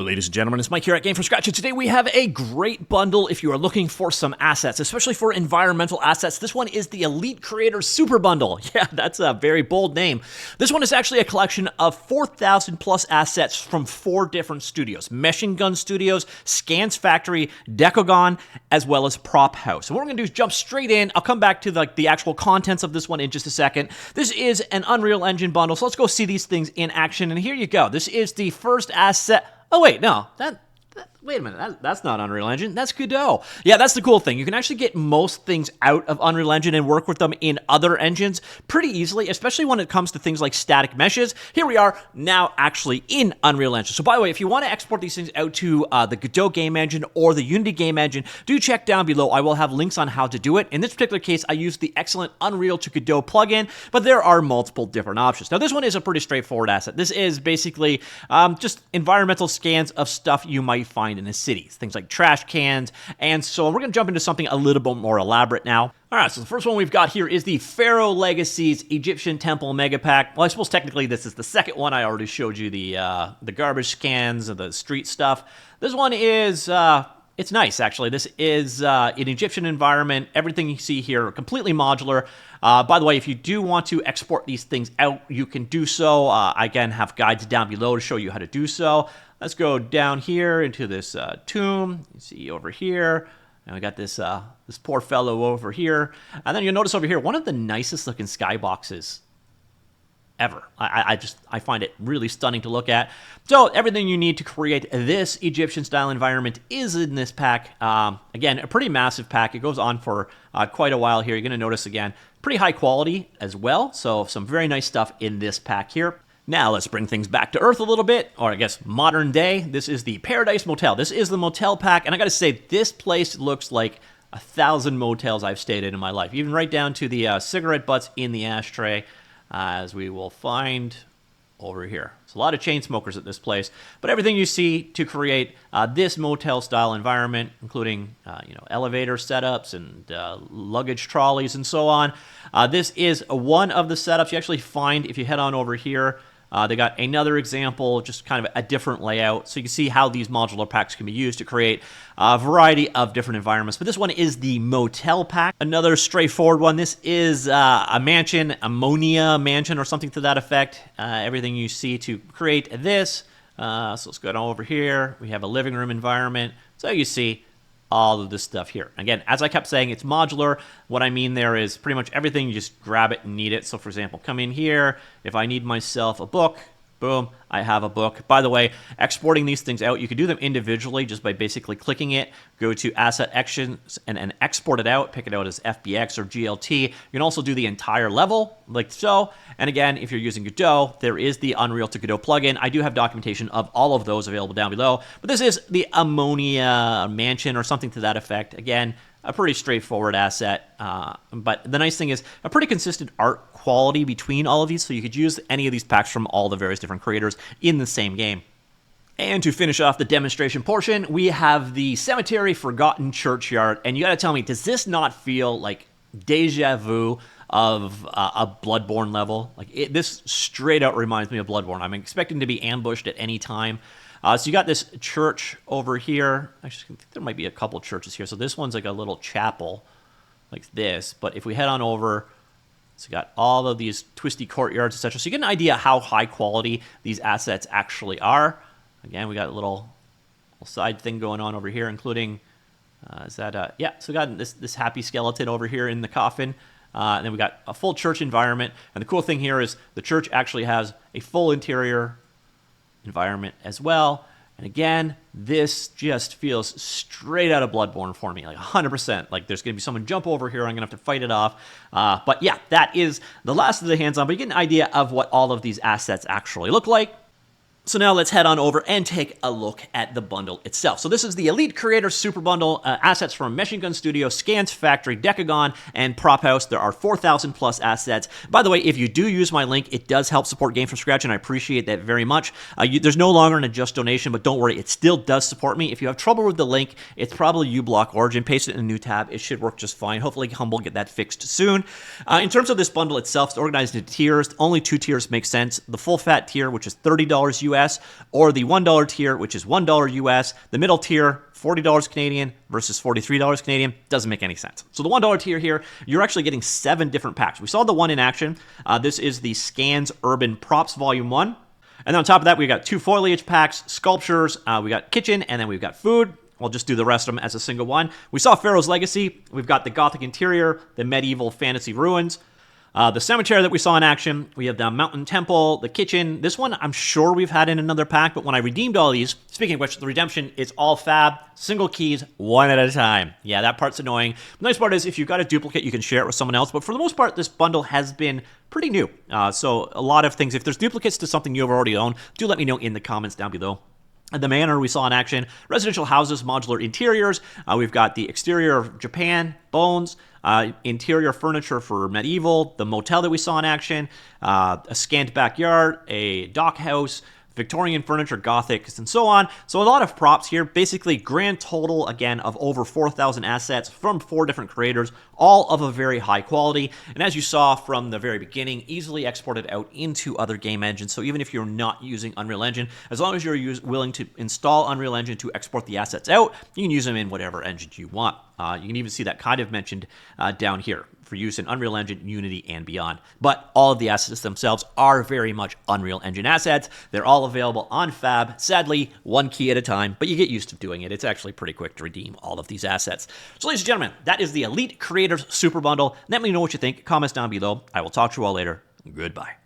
Hello, ladies and gentlemen, it's Mike here at Gamefromscratch, and today we have a great bundle if you are looking for some assets, especially for environmental assets. This one is the Elite Creator Superbundle. Yeah, that's a very bold name. This one is actually a collection of 4,000 plus assets from 4 different studios: Meshingun Studios, Scans Factory, Dekogon, as well as Prophaus. And what we're going to do is jump straight in. I'll come back to the actual contents of this one in just a second. This is an Unreal Engine bundle, so let's go see these things in action. And here you go. This is the first asset. Oh, wait, no, wait a minute, that's not Unreal Engine, that's Godot. Yeah, that's the cool thing. You can actually get most things out of Unreal Engine and work with them in other engines pretty easily, especially when it comes to things like static meshes. Here we are now actually in Unreal Engine. So by the way, if you want to export these things out to the Godot game engine or the Unity game engine, do check down below. I will have links on how to do it. In this particular case, I use the excellent Unreal to Godot plugin, but there are multiple different options. Now, this one is a pretty straightforward asset. This is basically just environmental scans of stuff you might find in the cities, things like trash cans, and so we're going to jump into something a little bit more elaborate now. All right, so the first one we've got here is the Pharaoh Legacies Egyptian Temple Mega Pack. Well, I suppose technically this is the second one. I already showed you the garbage scans of the street stuff. This one is it's nice, actually. This is an Egyptian environment. Everything you see here completely modular. By the way, if you do want to export these things out, you can do so. I again have guides down below to show you how to do so. Let's go down here into this tomb. You see over here, and we got this this poor fellow over here. And then you'll notice over here, one of the nicest looking skyboxes ever. I find it really stunning to look at. So everything you need to create this Egyptian style environment is in this pack. Again, a pretty massive pack. It goes on for quite a while here. You're going to notice again, pretty high quality as well. So some very nice stuff in this pack here. Now let's bring things back to Earth a little bit, or I guess modern day. This is the Paradise Motel. This is the Motel pack, and I gotta say, this place looks like 1,000 motels I've stayed in my life, even right down to the cigarette butts in the ashtray, as we will find over here. It's a lot of chain smokers at this place, but everything you see to create this motel-style environment, including elevator setups and luggage trolleys and so on. This is one of the setups you actually find if you head on over here. They got another example, just kind of a different layout. So you can see how these modular packs can be used to create a variety of different environments. But this one is the Motel pack. Another straightforward one. This is a mansion, ammonia mansion or something to that effect. Everything you see to create this. So let's go down over here. We have a living room environment. So you see all of this stuff here. Again, as I kept saying, it's modular. What I mean there is pretty much everything, you just grab it and need it. So for example, come in here. If I need myself a book, boom, I have a book. By the way, exporting these things out, you can do them individually just by basically clicking it, go to Asset Actions, and export it out, pick it out as FBX or GLT. You can also do the entire level, like so. And again, if you're using Godot, there is the Unreal to Godot plugin. I do have documentation of all of those available down below. But this is the Ammonia Mansion or something to that effect. Again, a pretty straightforward asset, but the nice thing is a pretty consistent art quality between all of these, so you could use any of these packs from all the various different creators in the same game. And to finish off the demonstration portion, we have the Cemetery Forgotten Churchyard, and you gotta tell me, does this not feel like deja vu of a Bloodborne level? Like this straight out reminds me of Bloodborne. I'm expecting to be ambushed at any time. So you got this church over here. Actually, I think there might be a couple churches here. So this one's like a little chapel like this. But if we head on over, so you got all of these twisty courtyards, etc. So you get an idea how high quality these assets actually are. Again, we got a little side thing going on over here, including, yeah, so we got this happy skeleton over here in the coffin. And then we got a full church environment. And the cool thing here is the church actually has a full interior environment as well. And again, this just feels straight out of Bloodborne for me, like 100%. Like there's going to be someone jump over here, I'm going to have to fight it off. But yeah, that is the last of the hands-on, but you get an idea of what all of these assets actually look like. So now let's head on over and take a look at the bundle itself. So this is the Elite Creator Superbundle, assets from Meshingun Studio, Scans Factory, Dekogon, and Prophaus. There are 4,000 plus assets. By the way, if you do use my link, it does help support Gamefromscratch, and I appreciate that very much. There's no longer an adjust donation, but don't worry, it still does support me. If you have trouble with the link, it's probably uBlock Origin. Paste it in a new tab. It should work just fine. Hopefully, Humble get that fixed soon. In terms of this bundle itself, it's organized into tiers. Only 2 tiers make sense. The full fat tier, which is $30 US. US, or the $1 tier, which is $1 US. The middle tier, $40 Canadian versus $43 Canadian. Doesn't make any sense. So the $1 tier here, you're actually getting 7 different packs. We saw the one in action. This is the Scans Urban Props Volume 1. And then on top of that, we've got 2 foliage packs, sculptures, we got kitchen, and then we've got food. We'll just do the rest of them as a single one. We saw Pharaoh's Legacy. We've got the Gothic interior, the medieval fantasy ruins, the cemetery that we saw in action. We have the mountain temple, the kitchen. This one I'm sure we've had in another pack, but when I redeemed all these, speaking of which, the redemption is all fab, single keys, one at a time. Yeah, that part's annoying. The nice part is if you've got a duplicate, you can share it with someone else, but for the most part, this bundle has been pretty new. So a lot of things, if there's duplicates to something you already own, do let me know in the comments down below. The manor we saw in action, residential houses, modular interiors. We've got the exterior of Japan, bones, interior furniture for medieval, the motel that we saw in action, a scant backyard, a dock house, Victorian furniture, Gothic, and so on. So a lot of props here. Basically, grand total, again, of over 4,000 assets from 4 different creators, all of a very high quality. And as you saw from the very beginning, easily exported out into other game engines. So even if you're not using Unreal Engine, as long as you're willing to install Unreal Engine to export the assets out, you can use them in whatever engine you want. You can even see that kind of mentioned down here for use in Unreal Engine, Unity, and beyond. But all of the assets themselves are very much Unreal Engine assets. They're all available on Fab. Sadly, 1 key at a time, but you get used to doing it. It's actually pretty quick to redeem all of these assets. So ladies and gentlemen, that is the Elite Creators Super Bundle. Let me know what you think. Comments down below. I will talk to you all later. Goodbye.